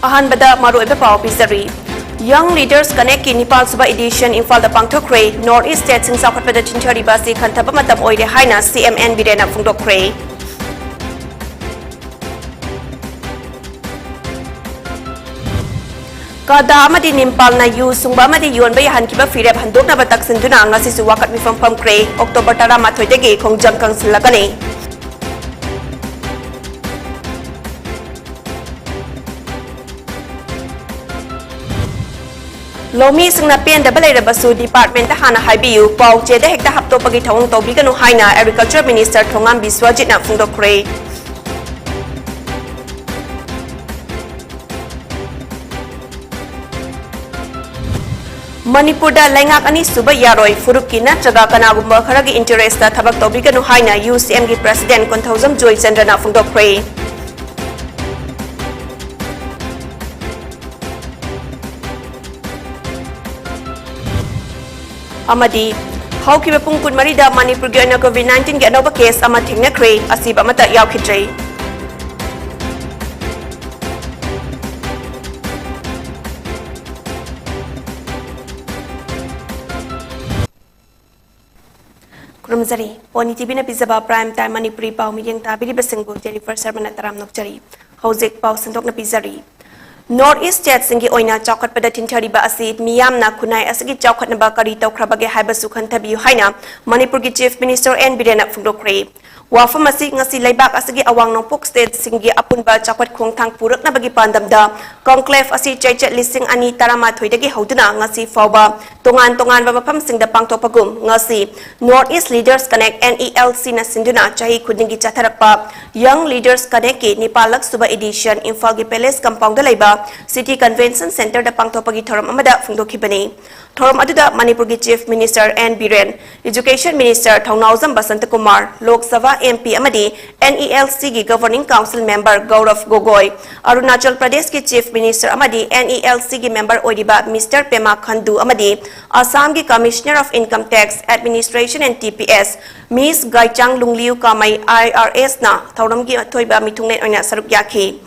Ahanbada Maruiba Pau Pizari. Young Leaders Connect ki Nepal Suba Edition Infal da Pangthokre North East State sing Sakhatpada Chinchari Basi Khantaba Matam Oire Haina CMN Birena Phungdokre. Kada amadi Nimpal na yu sungba amadi yon bay hankiba firep handok na batak sinduna ngasi su wakat mifam pamkre October tara mathoy degi khongjang kang silagani. Lomi singna pen double rabasu department ta hana haibiu pau chede hekta hapto pagi thawng to biganu haina agriculture minister Thongam Biswajit na phungdokre. Manipur da lengak ani suba yaroi furuki natraga kanagumba kharagi interest da thabak tobiganu haina UCM gi president Konthausam Joy Chandra na phungdokre. Amadi haukiba pungkun marida Manipur gi ana COVID-19 gi anoba case ama thingnakre asiba amata yaukhitre. Kurumzari PONYTV na pizaba prime time Manipuri pau midiyang tabiri basinggo Jennifer Sharma na taram nokjari hojek pau sendok na pizari. North East State singi oina chawkhat pada tinthari ba asi miyam na kunai asigi chawkhat na ba kari tawkhrabage haiba sukhan thabi haina Manipur gi chief minister N Birena phungdokre. Wafam asi ngasi laibak asigi awang nongpok state singi apunba chawkhat khongthang purak na bagi pandamda conclave asi chaichat lising ani tarama thoidagi hauduna ngasi fawba tongan ba mafam singda pangtopagum ngasi North East Leaders Connect NELC na sinduna chahi khudingi chatharakpa Young Leaders Connect ki Nepal Suba Edition Infal gi Palace compound da laiba City Convention Center da pangtopagi thoram amada phungdokhibani. Thoram aduda Manipur gi Chief Minister N Biren, Education Minister Thongnauzam Basant Kumar, Lok Sabha MP amadi NELC gi Governing Council Member Gaurav Gogoi, Arunachal Pradesh ki Chief Minister amadi NELC gi Member Oidiba Mr. Pema Khandu amadi Assam gi Commissioner of Income Tax Administration and TPS Ms. Gaichang Lungliu Kamai IRS na thoram gi thoiba mithungnet oina saruk yakhi.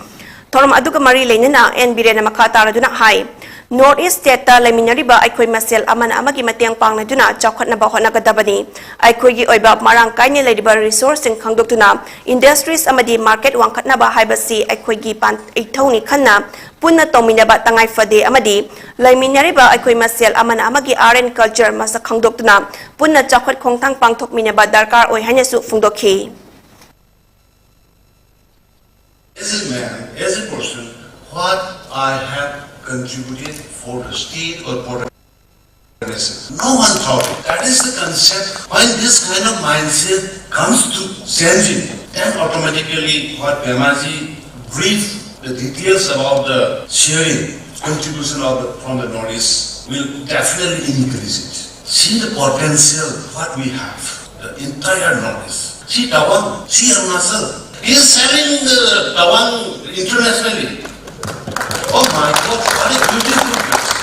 Thoram aduga mari leinena N Birena makha taraduna hai North East State ta leminariba aikhoi masel amana amagi mateng pangna duna chawkhatna ba hona gadabani aikhoi gi oiba marang kaine leidiba resource sing khangdoktuna industries amadi market wangkhatna ba haibasi aikhoi gi pan ithoni khanna punna tominaba tangai fade amadi leminariba aikhoi masel amana amagi art and culture masa khangdoktuna punna chawkhat khongthang pangthok minaba darkar oi haina su phungdokhi. As a man, as a person, what I have contributed for the state or for the nation. No one thought it. That is the concept. When this kind of mindset comes to changing, then automatically what Pemaji briefed the details about the sharing contribution from the Northeast will definitely increase it. See the potential what we have, the entire Northeast. See Tawang, see Arunachal. He is selling the Tawang internationally. Oh my God, what a beautiful place.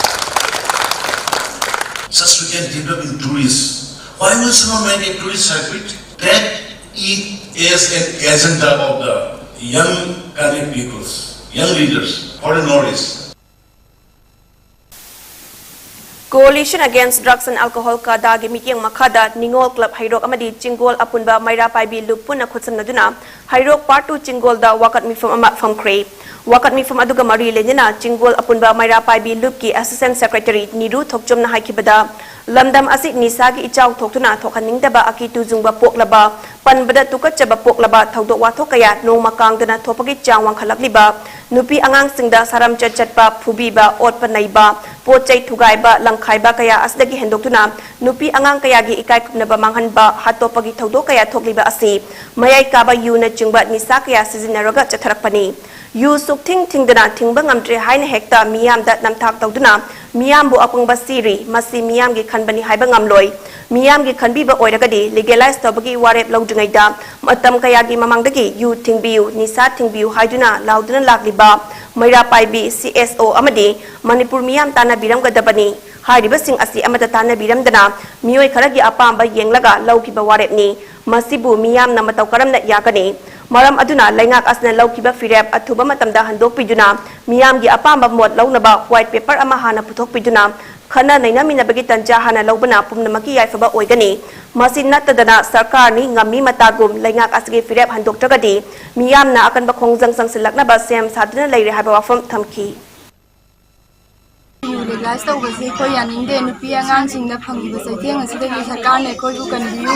Just we can develop in tourism. Why will someone make a tourist circuit? That is an agenda of the young Connect peoples, young leaders for the Northeast. Coalition Against Drugs and Alcohol kada gi meeting makada Ningol Club Hairok amadi Chingol apunba Maira Paibi lupun na khutsan naduna Hairok part 2 Chingol da wakat mi from kre wakat mi from aduga mari lenina Chingol apunba Maira Paibi lup ki Assistant Secretary Niru Thokchom na haikibada lamdam asik nisa gi ichaw thoktuna thokhaningdaba aki tuzungba poklaba panbada tukachaba poklaba thaudok wathok kaya nong makangdana thopagi changwang khalakliba nupi angang singda saram chatpa phubiba otpanaiba pochai thugaiba langkhaiba kaya asdagi hendoktuna nupi angang kaya gi ikai kupnaba manghanba hatopagi thaudok kaya thokliba asi mayai kaba yuna chingba nisa kaya sizinaraga chatharakpani yu sukthing thingdana thingba ngamtre haina hekta miyam da namthak tawduna miyam bu apangba siri masi miyam gi khanbani haiba ngamloi miyam gi khanbiba oiragadi legalize tabagi warep lawdungaida matam kaya gi mamangdagi yu thingbiu nisa thingbiu haiduna lauduna lakliba Maira Paibi CSO amadi Manipur miyam tana biramgadabani hairiba sing asi amata tana biramdana miyoi kharagi apamba yenglaga lawkiba warepni masibu miyam na mataw karamna yakani Maram aduna laingak asna laukiba firep athuba matamda handok piduna miyamgi apamba mot launaba white paper ama hana puthok piduna khana naina minabagi tanja hana laubana pumnamaki yaifaba oigani masin natadana sarkar ni ngami matagum laingak asgi firep handok tragadi miyamna akanba khongjang sangsilaknaba sem saduna leire haba wafam thamki legalize tawbasi ko yaninde nupi angang singna phangiba saitheng asidagi sarkar ne ko ju kanbiu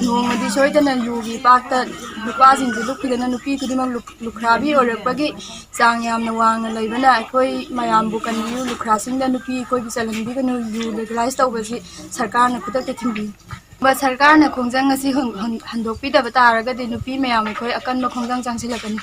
nongadi soidana yugi pakta nupa singje lukidana nupi kudimang lukhrabi orakpagi chang yamna wangna leibana akoi mayambu kanbiu lukhrasingda nupi koi bisalanbi kanu yu legalize tawbasi sarkar na khudak te thimbi ba sarkar na khongjang asi handokpi da bataraga de nupi mayam koi akan ma khongjang changsilakani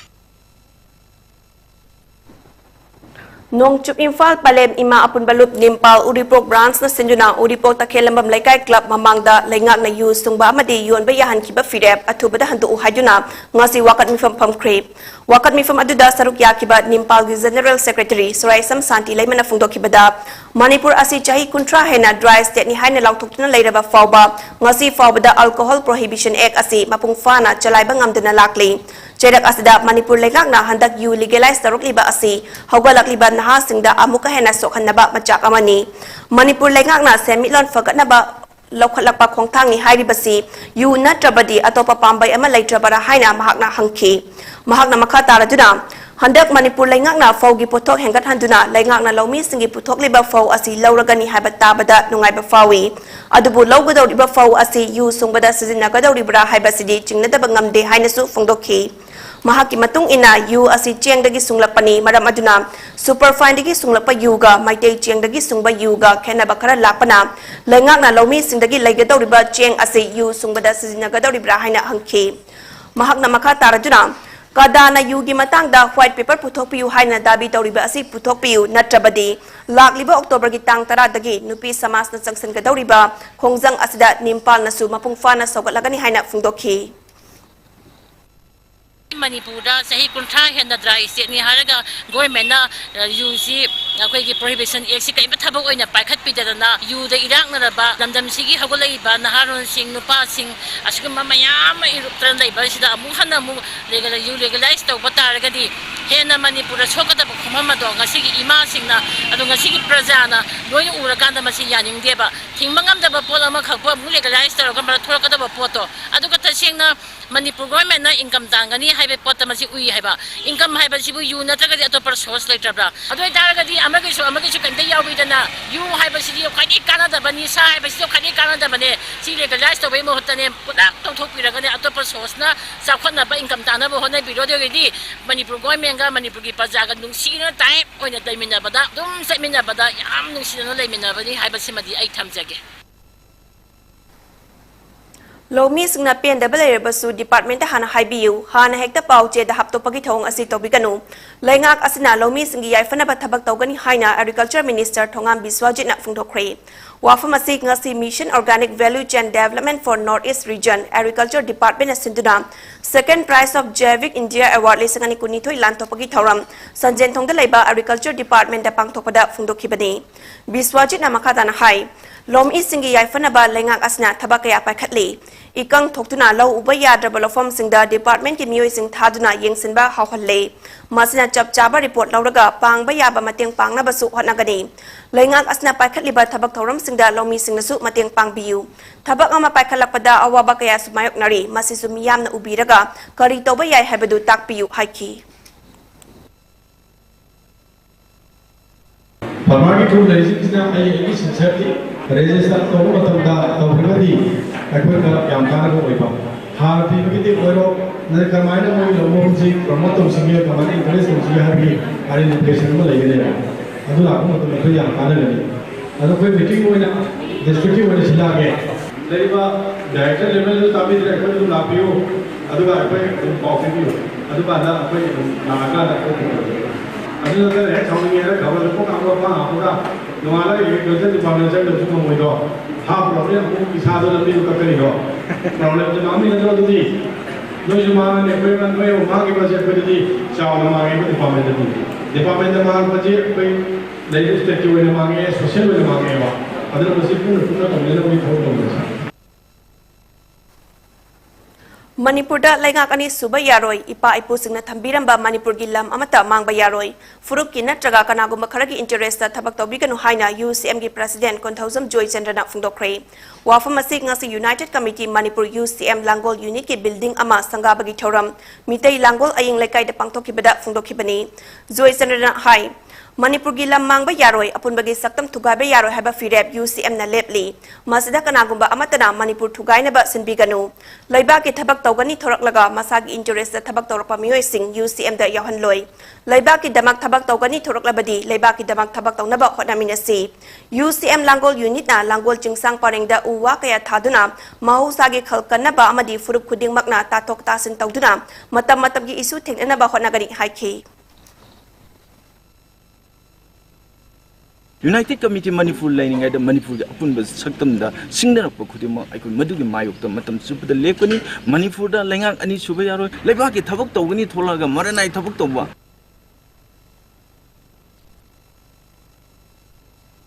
Nongchup Imphal Palem Ima Apun Balup Nimpal Uripok Branch na Sinjuna Uripok Takhelambam Laikai Club Mamangda Laingak na yu sungba amadi yuan ba yahan kiba firep atubada handu uhajuna ngasi wakat mifam pamkrep wakat mifam aduda saruk yakiba Nimpal gi General Secretary Suraisam Santi Laimana Fungdok kibada Manipur asi chahi kuntra hena dry state ni haina langthokna leiraba fawba ngasi fawbada Alcohol Prohibition Act asi mapung fana chalaiba ngamdana lakli Chedak asida Manipur Laingak na handak yu legalize taruk liba asi hawgalak liba naha singda amuka hena sokhanaba machak amani Manipur Laingak na semilon fagatnaba lokhalakpa khongthangi hairibasi yu natrabadi atopa pambai ama leitrabara haina mahakna hangki mahakna makha taraduna handak Manipur Laingak na fawgi pothok hengat handuna Laingak na lawmi singi puthok liba faw asi lawragani haiba tabada nungaiba fawi adubu lawgadau liba faw asi yu sungbada sizinnagadau libra haibasidi chingnadaba ngamde hainasu fongdokhi mahaki matung ina yu asi chengdagi sunglapani maram aduna superfine dagi sunglapa yuga maitei chengdagi sungba yuga khenaba khara lapana laingak na lawmi singdagi laigadau riba cheng asi yu sungbada sizinnagadau libra haina hangki mahakna makha taraduna kadana yugi matangda white paper puthokpiu haina dabi tawriba asi puthokpiu natrabadi lakliba October gi tang 10 dagi nupi samas na changsan ga dawriba khongjang asida Nimpal nasu mapung fana sogatlagani haina fungdokhi Manipura sahi kuntra hena dry state ni haraga government na UC akoi gi prohibition act si kai bathabak oina paikhat pidana yu da irang na ba lamdam sigi hagolai ba naharon sing nupa sing asgum mayam iruptran lai ba sida amu hana mu legalize to bataraga di hena Manipura chokata ba khomama do ngasi gi ima sing na adu ngasi gi praja na loi uraganda masi yaning deba thingmangam da ba pola ma khakpa mu legalize to ga ba thorokada ba poto adu ka ta sing na Manipur government na income tangani haibe pota masi ui haiba income haiba sibu yu natragadi atopar source leitrabra adoi taragadi amagi su kante yawidana yu haiba sidi khani kanada bani sa haiba sidi khani kanada bane si legalize to be mo hotane pudak tongthok piragani atopar source na sakhona ba income tana bo hona biro de Manipur government ga Manipur gi pajaga nungsina tai oina daimina bada dum semina bada yam nungsina leimina bani haiba simadi ai thamjage Lomi singna pen double basu department hana haibiu hana hekta pauche da hapto pagi thong asi tobiganu laingak asina lomi singi yaifana ba thabak tawgani haina agriculture minister thongam biswajit na fungthokre wafam asi ngasi mission organic value chain development for northeast region agriculture department asinduna second prize of Javik India award lesangani kunithoi lan topagi thoram sanjen thongda leiba agriculture department da pangthokpada fungdokhibani biswajit na makadana hai Lom isingi yaifana ba laingak asna thabakaya paikhatli ikang thoktuna lo ubaya double form singda department ki miyoi sing thaduna yengsinba hawhalle masina chapchaba report lauraga pangba yaba mateng pangna basu hotnagani laingak asna paikhatli ba thabak thoram singda lomi singnasu mateng pangbiu thabak ama paikhalakpada awaba kaya sumayok nari masisu miyamna ubiraga kari toba yai habadu takpiu haiki Farmaki through legislation ai sincerely register to matamda to himadi akoi ka yam kana ko oiba har pi miki oiro na kamaina moi lomom ji promote singe kamani encourage ko ji harbi ari education ma lege ne adu la ko to to yam kana le adu koi meeting oina district oina silage leiba director level to tabi director to lapiyo adu ga akoi coffee biyo adu ba da akoi naga da ko adu da re chawni era gawal ko kamwa pa apura Nomala agriculture department से लोग सुनो मुझे हाँ problem को किसान तो लंबी उतर करी हो प्रॉब्लम जो नामी नजर आती थी जो जमाना ने कोई बंद में वहाँ के बच्चे कोई थी चावल मांगे को डिपार्टमेंट मांग बच्चे कोई लेजिस्लेटिव में मांगे सोशल में मांगे वो अदर बच्चे पूर्ण तो मिलने कोई फोन नहीं Manipurda laingak ani suba yaroi ipa ipu singna thambiramba Manipur gi lam amata mangba yaroi furuk ki natraga kanagumba kharagi interest ta thabak tawbiganu haina UCM gi president Konthausam Joy Chandra na phungdokre wafam asik ngasi United Committee Manipur UCM Langol unit ki building ama sangabagi thoram mitei Langol aying lekai da pangthokibada phungdokhibani Joy Chandra na hai Manipur gi lam mangba yaroi apunbagi saktam thugabe yaroi haba firep UCM na lepli masida kanagumba amatana Manipur thugaina ba sinbiganu laiba ki thabak tawgani thoraklaga masagi interest da thabak tawrpa miyoi sing UCM da yahan loi laiba ki damak thabak tawgani thoraklabadi laiba ki damak thabak tawnaba honaminasi UCM Langol unit na Langol chingsang parengda uwa kaya thaduna mahusagi khalkanaba amadi furup khuding makna tatok tasin tawduna matam gi isu thengnaba honagari haiki United Committee Manipur lining at the Manipur upon the Saktam da Singner Pokudima, I could Madu Mayok, the Matam Super the Lekoni, Manipur da Langang and Subayaro, Lebaki Tabak Togani Tolaga, Maranai Tabak Toba.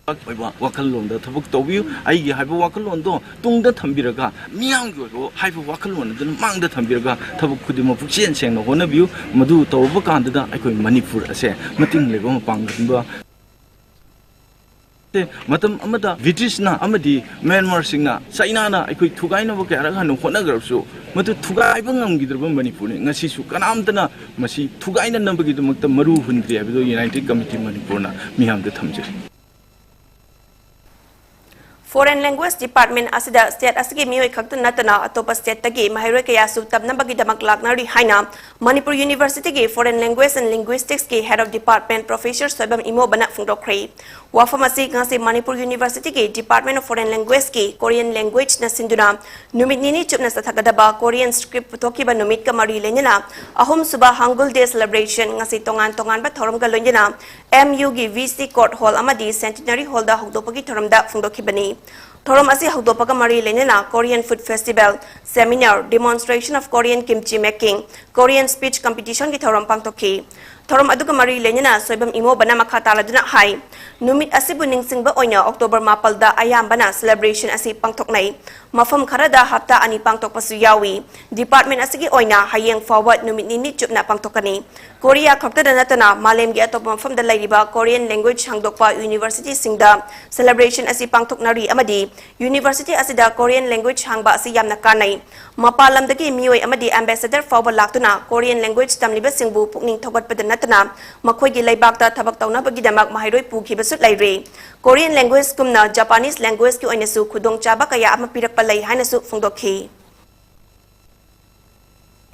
Wakalon, the Tabuk Tobu, I have a Wakalon do, Tung the Tambiraga, Miango, have a Wakalon, the Mang the Tambiraga, Tabukudimo Puxian, and one of you, Madu Tobakanda, I could Manipur, I say, Matin Legom Panga. Matam amada British na amadi Myanmar singna China na aikoi thugai na baka araga no khona garsu matu thugai bangam gidraba Manipur ngasi su kanamtana masi thugai na nambagi dumakta maru hundri abido United Committee Manipur na miham da thamje Foreign Language Department asida state asigi miyoi khakta natana atopa state tagi mahiroi kaya su tabnabagi damak laknari haina Manipur University gi Foreign Language and Linguistics ki Head of Department Professor Soibam Imo bana phungdokre wafam asig ngasi Manipur University gi Department of Foreign Language ki Korean language na sinduna numit nini chupna sathagadaba Korean script putoki ba numit ka mari lenyana ahum suba Hangul Day celebration ngasi tongan ba thoram ga lenyana MU gi VC Court Hall amadi Centenary Hall da hogdopagi thoram da phungdokhibani Thorom asi hogdopaga mari lenena Korean Food Festival, Seminar, Demonstration of Korean Kimchi Making, Korean Speech Competition ki thorom pangtokhi. Thorom aduga mari lenena Soibam Imo bana makhatala duna hai. Numit asibu ningsingba oina October mapalda ayambana celebration asi pangtoknai. Mafam kharada hapta ani pangtokpasu yawi. Department asigi oina hayeng forward numit nini chupna pangtokani. Korea khakta danatana malem gi atop mafam da lairiba Korean language hangdokpa university singda celebration asi pangtoknari amadi University asida Korean language hangba asi yamna kanai. Mapalam dagi miyoi amadi ambassador forward laktuna Korean language tamliba singbu pukning thogatpada natana makhoi gi laibakta thabak tawna bagi damak mahiroi pukhiba sut laire. Korean language kumna Japanese language ki oinasu khudong chaba kaya ama pirakpa lai hainasu phungdokhi.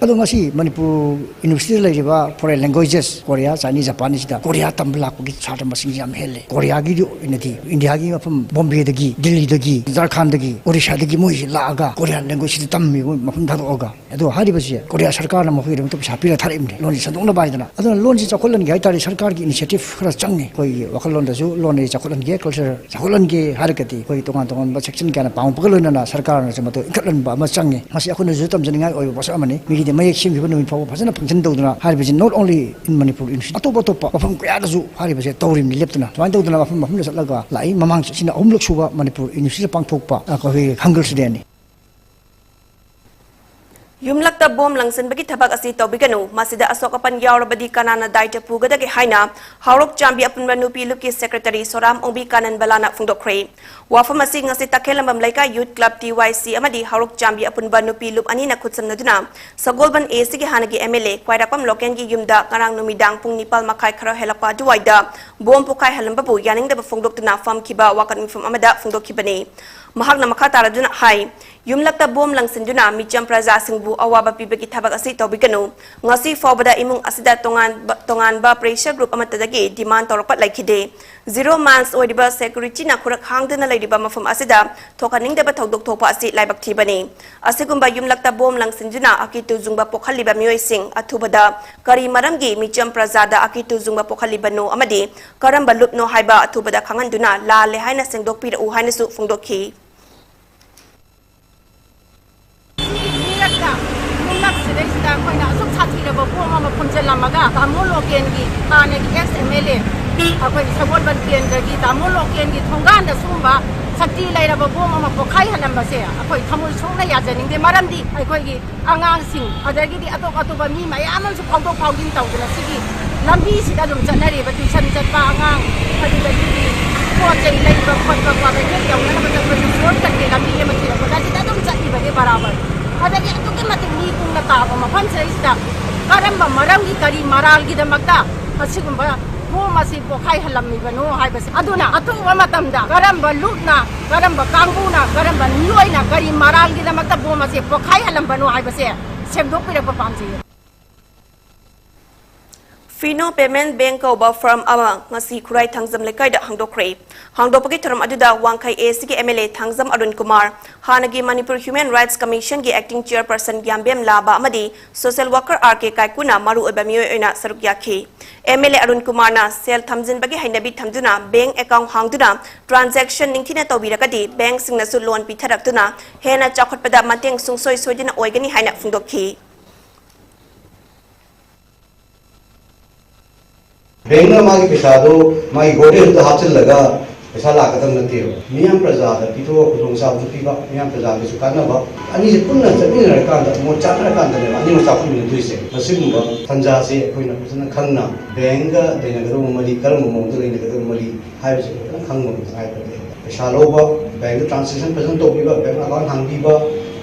Ado ngasi Manipur University laiba foreign languages Korea Chinese Japanese da Korea tambla ko gi chata masing jam hele Korea gi inati India gi mafam Bombay dagi Delhi dagi Jharkhand dagi Odisha dagi moi laaga Korean language tammi mafam dharoga ado haribasi Korea sarkar na mafi ram to sapira tharimne lon sadong na baidana ado lon ji chakolan gi aitari sarkar gi initiative khara changne koi wakalon da ju lon ni chakolan gi culture chakolan gi harakati koi tongan ba section kana paung pagalona na sarkar na mato ikatlan ba ma changne masi akuna ju tam janinga oi basa amani mi Mayek sim given in power Pasana function doduna haribasi not only in Manipur in atopa mafam kaya dazu haribasi tawrim ni leptuna twan doduna mafam satlaga lai mamang sina umlok suba Manipur University pangthokpa ko Hangul Sidani Yumlakta bom langsan bagi thabak asi tawbiganu masida asokapan yawrabadi kanana daita pugadagi haina haurok chambi apunba nupi luki secretary Soram Ongbi kanan balana phungdokre wafam asi ngasi takhelambam laika youth club TYC amadi haurok chambi apunba nupi lup ani na khutsamnaduna sagolban AC gi hanagi MLA kwairakpam loken gi yumda ngarang numidang pung nipal makai khara helakpa duwaida bom pukai halambabu yaningda phungdoktuna fam khiba wakan mifam amada phungdokhibani mahak na makhatara duna hai yumlakta bom langsinduna micham praja singbu awaba pibagi thabak asi tawbiganu ngasi fawbada imung asida tongan ba pressure group amatadagi demand torpat laikide 0 months oidiba security na khurak hangdana laidiba mafam asida thokaning deba thodok thopa asi laibak thibani asigumba yumlakta bom langsinduna akitu jungba pokhaliba miyoi sing athubada kari maramgi micham praja da akitu jungba pokhalibanu amadi karamba lupno haiba athubada khanganduna la le haina sengdok pira u haina su phungdokhi XMLA, aku sabot bantian lagi, tamu lokian di Thonggan dah sumba sakti lairaba bom ama pokhai hanambase akoi thamul songna yajaning de maramdi akoi gi angang sing adagi di atok atoba mi mayam su phawdo phawdin tawduna sigi lambi sida dum chanari ba tuition chatpa angang adagi di po chei laiba khotba pa ba ke yauna na ba ko short cut ke lambi e mathi ba da sida dum chati ba ge barabar adagi atuke mati mi kung na ta ba mafan sa isda karamba marangi kari maral gi damakta asigumba Mo masih pokai halam mi banu hai bas aduna atu wamatam da garamba lutna garamba kanguna garamba nyoi na gari maral gi damakta bo masih pokai halam banu hai bas semdok pira pa pamji Fino Payment Bank over from ama ngasi khurai thangjam lekai da hangdokre hangdopagi thoram aduda wangkhai AC gi MLA thangjam Arun Kumar hanagi Manipur Human Rights Commission gi acting chairperson Gyambem Laba amadi social worker RK Kaikuna maru oba mioi oina saruk yakhi MLA Arun Kumar na sel thamjin bagi hainabi thamduna bank account hangduna transaction ningthina tawbirakadi bank singna su loan pitharakduna hena chakhotpada mateng sungsoi soidina oigani haina phungdokhi bank में मागी पैसादो मागी गोटे तो हासिल लगा पैसा लागतम नते मियाम प्रजा दा पिथो खुदों सा पिबा मियाम प्रजा के सुकाना बा अनि जे पुन्ना चनि रकान दा मो चाना कान दा अनि मो साफु नि दुइसे मसिम बा थंजा से कोइना फसना खंगना बैंक देना गरो मली करम मो तो लेने गरो मली हाय से खंग मो हाय पे पैसा लोबा बैंक ट्रांजैक्शन प्रेजेंट तो बिबा बैंक अकाउंट हांगबीबा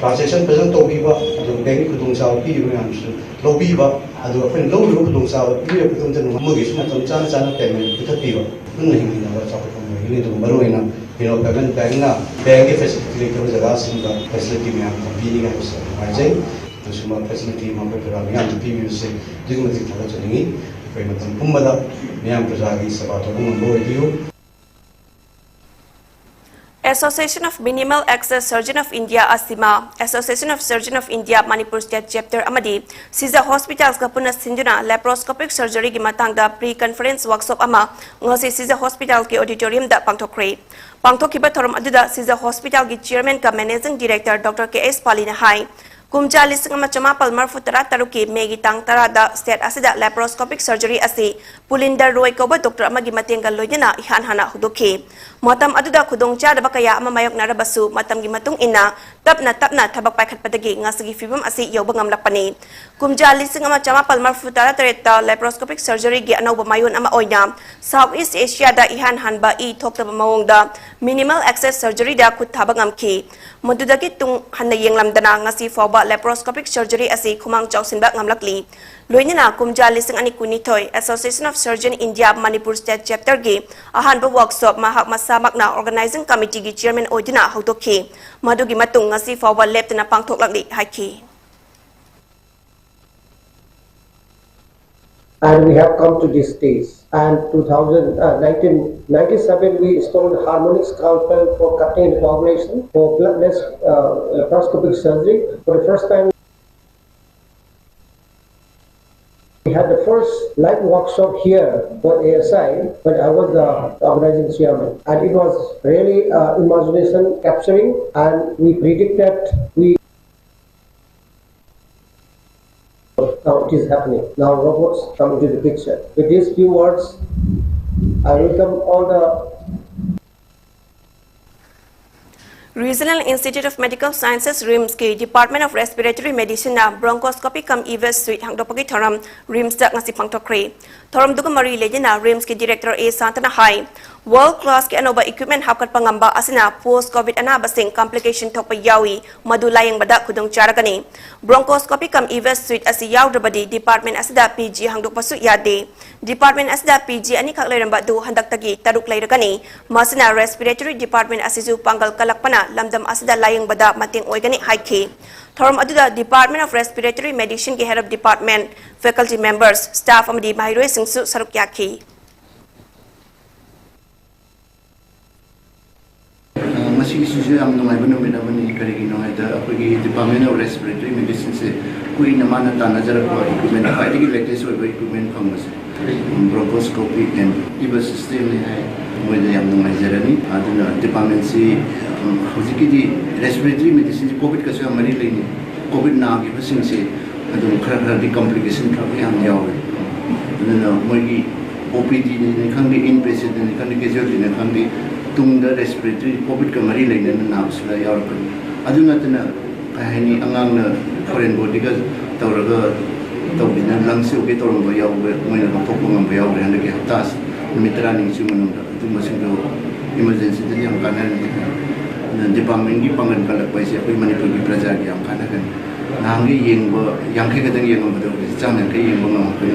ट्रांजैक्शन प्रेजेंट तो बिबा जो बैंक खुदों सा पिबा याम से लोबीबा अदो अपन लो लो खुदों सा पिबा खुदों सा मगे सुमा तम चाना चाना payment पिथपिबा nun hingi na sa ko mo ini to maruina pino payment bank na bank ke facility ke jaga singa facility me am bi ni ga sa ajai to suma facility ma pe ra mi am bi mi se digmati thara chani ko matam pummada me am prajagi sabato mo bo diu Association of Minimal Access Surgeon of India ASIMA, Association of Surgeon of India Manipur State Chapter Amadi, Siza Hospitals Kapuna Sinduna Laparoscopic Surgery gi matangda pre-conference workshop ama ngasi Siza Hospital ki auditorium da pangthokre. Pangthokiba thoram aduda Siza Hospital gi chairman ka managing director Dr. KS Palina hai. Kumcha lising ama chamapal marfutara taruki megi tang tarada state asida laparoscopic surgery asi pulinder roy koba doctor amagi matenga loyana ihan hana hudukhi matam aduda khudong cha da bakaya ama mayok narabasu matam gi matung ina tapna thabak paikhat padagi ngasigi fibam asi yobangam lakpani kumcha lising ama chamapal marfutara tareta laparoscopic surgery gi anoba mayon ama oina Southeast Asia da ihan hanba I thokta mawongda minimal access surgery da khut thabangamki madudagi tung hanna yenglamdana ngasi foba laparoscopic surgery asi khumang chausinba ngamlakli loinina kumja lising ani kunithoi Association of Surgeon India Manipur State Chapter gi ahanba workshop mahak masamakna organizing committee gi chairman oidina haudokhi madugi matung ngasi foba leptana pangthoklakli haiki and we have come to this stage. And 1997 we installed harmonic scalpel for cutting and coagulation for bloodless laparoscopic surgery. For the first time, we had the first live workshop here for ASI, but I was the organizing chairman, and it was really imagination capturing, and we predicted Now it is happening. Now robots come into the picture. With these few words, I welcome all the Regional Institute of Medical Sciences RIMS ki Department of Respiratory Medicine na bronchoscopy kam EVS suite hangdopagi thoram RIMS da ngasi pangthokre thoram duga mari lejina RIMS ki director A Santana hai world class ki anoba equipment hapkat pangamba asina post covid anaba sing complication thokpa yawi madu layeng bada khudong charagani bronchoscopy kam EVS suite asi yawdrabadi department asida PG hangdokpasu yade department asida PG ani khak leiramba du handaktagi taruk leiragani masina respiratory department asisu pangal kalakpana lamdam asida layeng bada mating oigani haiki thoram aduda Department of Respiratory Medicine ki head of department faculty members staff amadi mahiroi singsu saruk yakhi masi issue am nungai banu mena bani karigi no da apagi Department of Respiratory Medicine se kui namana ta nazar ko equipment fighting latest equipment phamase bronchoscopy and EVS system ne hai moile am nungai jarani aduna department se hojiki di respiratory medicine covid ka se mari leini covid na gi basing se adum khara di complication ka bi am yawe aduna moigi OPD ne khangdi inpatient ne khangdi casualty ne khangdi tungda respiratory covid ka mari leina na nausla yaurkan aduna tana kahani angang na foreign body ka tawraga tawbina langsi oke torong ba yaw moina ka pokko ngam ba yaw renda ke hatas mitra ning simunung tu masing do emergency tadi yang kanan na department gi pangan kalak pai sia koi Manipur gi praja gi ang kana kan nangi yeng ba yang ke kadang yeng ba do chang nang ke yeng ba ngam ko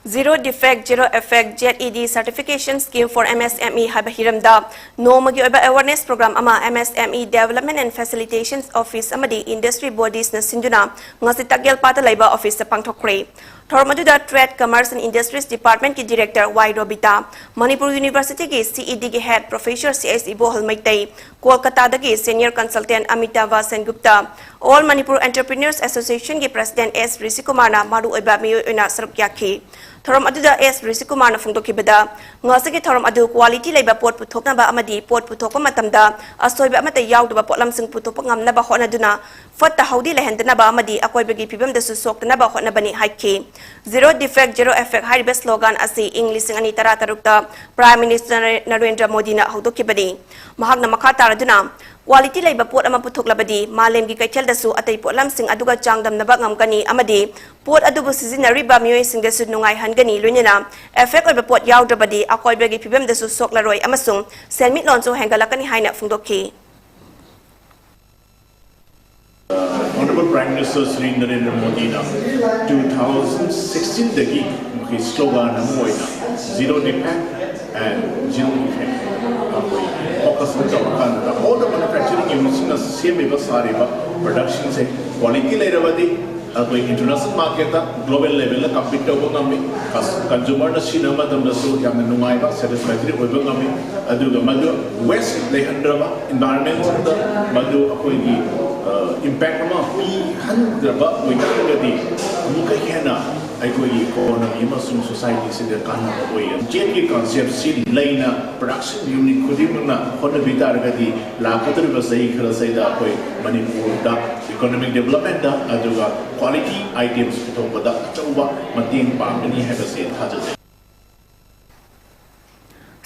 Zero Defect, Zero Effect ZED Certification Scheme for MSME Habahiramda Nomagi Oba Awareness Program Ama MSME Development and Facilitation Office Amadi Industry Bodies na Sinduna ngasi tagyal pata laiba office sa pangthokre Thormaduda Trade Commerce and Industries Department ki Director Y Robita Manipur University ki CED ki Head Professor CS Ibohal Maitai Kolkata dagi Senior Consultant Amitava Sengupta All Manipur Entrepreneurs Association ki President S Risikumar na maru oba miyo ina sarukyaki Thoram aduda S Risikumar na fungdokibada ngasagi thoram adu quality laiba pot puthokna ba amadi pot puthokpa matamda asoiba amata yawduba potlam sing puthokpa ngamna ba honaduna fatta haudi lehendana ba amadi akoibagi pibam da susokna ba honna bani haiki Zero Defect Zero Effect hariba slogan asi English ani tara tarukta Prime Minister Narendra Modi na haudokibadi mahagna makha taraduna quality laiba pot ama puthoklabadi malem gi kaithel dasu atai potlam sing aduga changdam naba ngamkani amadi pot adubu sizinariba mioi singda su nungai hangani loinena effect oiba pot yawdrabadi akoibagi pibem dasu soklaroi amasung selmit lonso hengalakani haina fungdokhi Honorable Prime Minister Sri Narendra Modi na 2016 dagi maki slogan na moina Zero Defect and Zero Effect focus on all the manufacturing units na same sariba production se quality leirabadi agoi international market ta global level la compete tawba ngami consumer na sinama tamda so yamna nungai ba satisfactory oiba ngami aduga madu waste lehandraba environment da madu akoi gi impact ma pi handraba oitakagadi muka hena aikoi economy amasung society se da kana oi jet ki concept si laina production unit kudimna hona bitargadi lakatri basai khara sai da koi Manipur da economic development da aduga quality items puthokpada achauba mating pangani habase thajase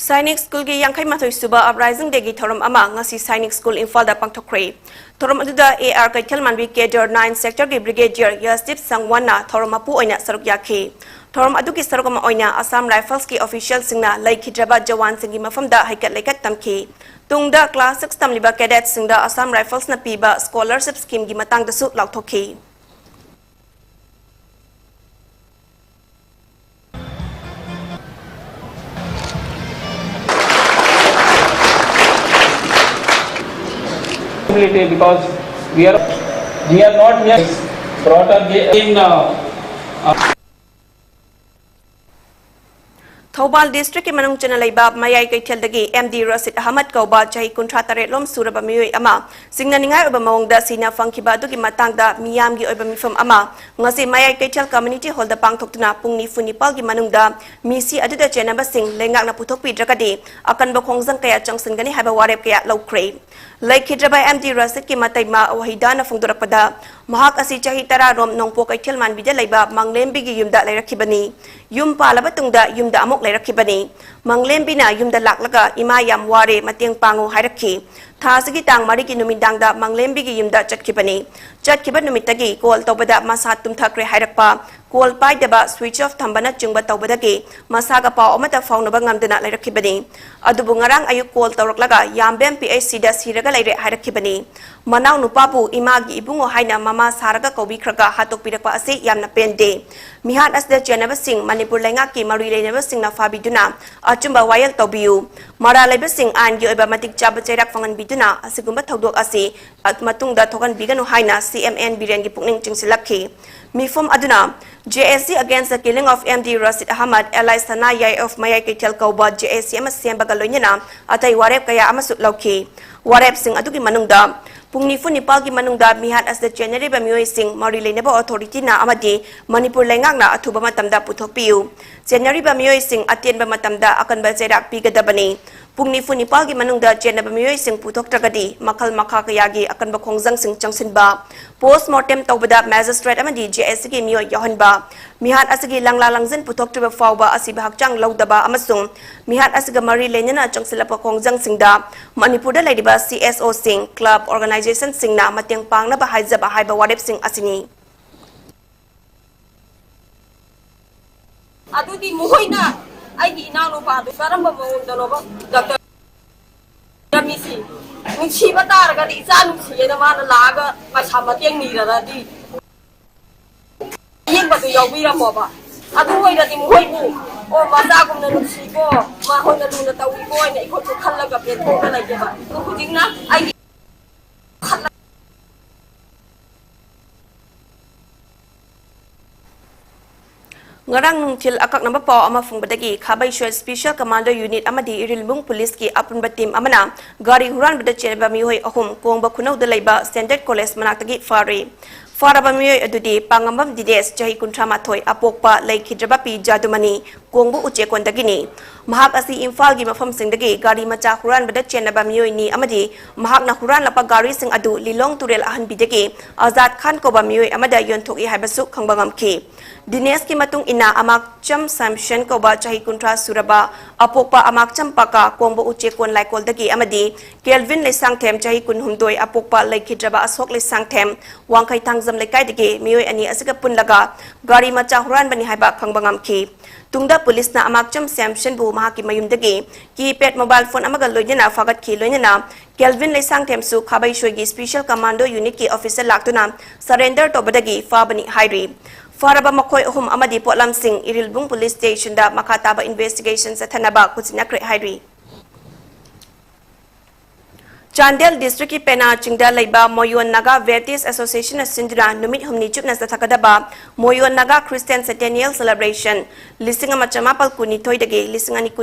Sainik School gi Yangkai Mathoi Suba Uprising Degi Thoram Ama ngasi Sainik School Infal da pangthokre Thoram aduda AR Kaithal Manbi Cadre 9 Sector gi Brigadier Yasdip Sangwana Thoram apu oina saruk yakhe Thoram adugi sarukama oina Assam Rifles ki official singna laikhidraba jawan singi mafamda haikat laikat tamki Tungda class 6 tamliba cadet singda Assam Rifles na piba scholarship scheme gi matang da su lauthokhi because we are not here brought up in Thobal District ki manung chana laiba mayai kaithel dagi MD Rasid Ahmad Kauba chahi kuntra tare lom suraba miyoi ama singna ningai oba mawngda sina fangkiba dugi matangda miyam gi oba mifam ama ngasi mayai kaithel community hall da pangthoktuna pungni funipal gi manungda misi aduda chenaba sing lengak na puthokpi drakadi akan ba khongjang kaya changsan gani haba warep kaya lokre laikhidraba MD Rasid ki mataima wahidana fungdorakpada mahak asi chahi tara rom nongpo kaithel manbida laiba manglembi gi yumda lairakibani yum palaba tungda yumda amok lairakibani manglembina yumda laklaga ima yam ware mateng pangu hairakhi thasigi tang mari ki numidang da manglembi gi yumda chatkiba numitagi call tobada masa tumthakre hairakpa call pai deba switch off thambana chungba tobadagi masaga paw amata faunaba ngamdana lairakibani adubu ngarang ayuk call tawraklaga yambem PHC da siraga laire hairakibani manau nupabu imagi ibungo haina mama saraga kobi khraga hatok pirakpa ase yamna pende mihan asda chenaba sing Manipur lenga ki mari lenaba sing na fabiduna achumba wayal tobiu mara leba sing an gi oba matik chaba chairak fangan biduna asigumba thodok ase matungda thogan biganu haina CMN biren gi pukning chingsilakhi mifom aduna JSC against the killing of MD Rasid Ahmad Alai Sanayai of Mayai Kaithel Kauba JSC ama sembaga loinena atai warep kaya amasuk lauki warep sing adugi manungda pungni funipal gi manungda mihat as the January ba mioi sing mari lenaba authority na amadi Manipur lengak na athuba matamda puthokpiu January ba mioi sing atien ba matamda akan ba jerak pigadabani Pungni funi palgi manungda jenaba miyoy sing putok tragadi makal makha kayagi akan ba khongjang sing changsin ba post mortem tawbada magistrate amadi JS gi miyoy yahan ba mihat asigi langla langzen putok traba fawba asiba hakchang lawdaba amasung mihat asiga mari lenena changsilapa khongjang singda Manipur da laidiba CSO sing club organization singna mateng pangna ba haijaba haiba wadep sing asini Adudi muhoina aigi inano pa karamba mawunda no ba doctor misi nungsi batar ga di sa nungsi na mana laga masama tiang ni ra di yin ba tu yaw bi ra mo ba adu hoi da di muhoi bu o masa kum na nungsi ko ma hon na du na tawi ko na ikot ko khalla ga pe ko na ke ba ko hujing na aigi ngarang nungtil akak namba paw ama fungbadagi khabai shoi special commando unit amadi irilbung police ki apunba team amana gari huran bada chenba mihoi ahum kongba khunau da laiba standard college manaktagi fari faraba mihoi adudi pangambam dides jahi kuntrama thoi apokpa laikhidraba pi jadumani kongbu uche kondagini mahak asi imphal gi mafam singdagi gari macha huran bada chenba mihoi ni amadi mahak na huran lapa gari sing adu lilong turel ahan bidagi azad khan ko ba mihoi amada yonthoki haibasu khangbangam ki Dinesh ki matung ina amakcham samshen ko ba chahi kuntra suraba apokpa amakcham paka kongbo uche kon laikol dagi amadi Kelvin lesang them chahi kun humdoi apokpa laikhidraba asok lesang them wangkai thangjam lekai dagi mioi ani asiga punlaga gari macha huran bani haiba khangbangam ki tungda police na amakcham samshen bu mahaki mayum dagi ki pet mobile phone amaga loinena fagat ki loinena Kelvin lesang them su khabai shoigi special commando unit ki officer laktuna surrender to badagi fa bani hairi Faraba makoi ahum amadi potlam sing irilbung police station da makataba investigation sa thanaba kusinakre hairi Chandel district ki pena chingda laiba Moyon Naga Baptist Association sindra numit humni chupna sa thakadaba Moyon Naga Christian Centennial Celebration lisingama chamapal kuni thoidage lisingani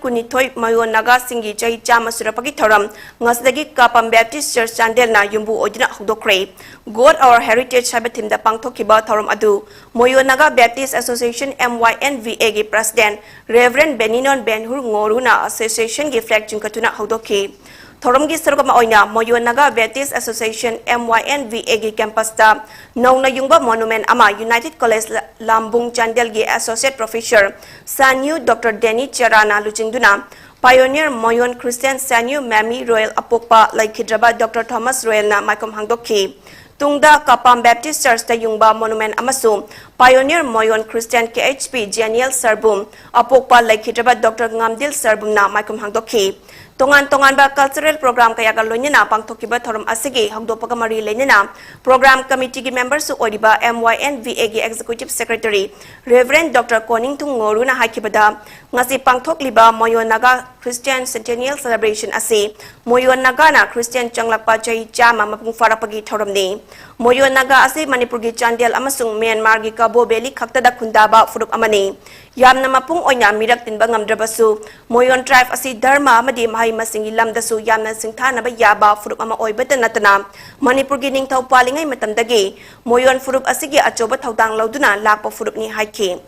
kuni thoi Moyon Naga singi chai chama surapagi thoram ngasdagi Kapam Baptist Church Chandel na yumbu odina hudokre God Our Heritage habatim da pangthokiba thoram adu Moyon Naga Baptist Association MYNVA gi president Reverend Beninon Benhur Ngoruna association gi flag chingkatuna hudoki thoram gi sargama oina Moyon Naga Baptist Association MYNVA gi campus da nongna yungba monument ama United College Lambung Chandel gi associate professor Sanyu Dr. Denny Charana luchingduna Pioneer Moyon Christian Sanyu Mami Royal Apokpa Laikhidraba Dr. Thomas Royal na maikom hangdoki Tungda Kapam Baptist Church da yungba monument amasu Pioneer Moyon Christian KHP Genial Sarbum Apokpa Laikhidraba Dr. Ngamdil Sarbum na maikom hangdoki Tongan ba cultural program kaya galonyana pangthokiba thoram asigi hangdopaga mari lenena program committee gi members su odiba MYNVA gi executive secretary Reverend Dr. Koningthung Ngoruna hakibada ngasi pangthokliba Moyon Naga Christian Centennial Celebration ase Moyon Naga na Christian changlakpa chai chama mapung farapagi thoramni Moyon Naga ase Manipur gi Chandel amasung Myanmar gi Cabo Valley khaktada khundaba furup amani yamna mapung oina mirak tinba ngamdrabasu Moyon tribe ase dharma amadi masingi lamdasu yamna singthana ba yaba furup ama oibata natana Manipur gi ningthau palingai matamdagi Moyon furup asigi achoba thaudang lauduna lakpa furup ni haiki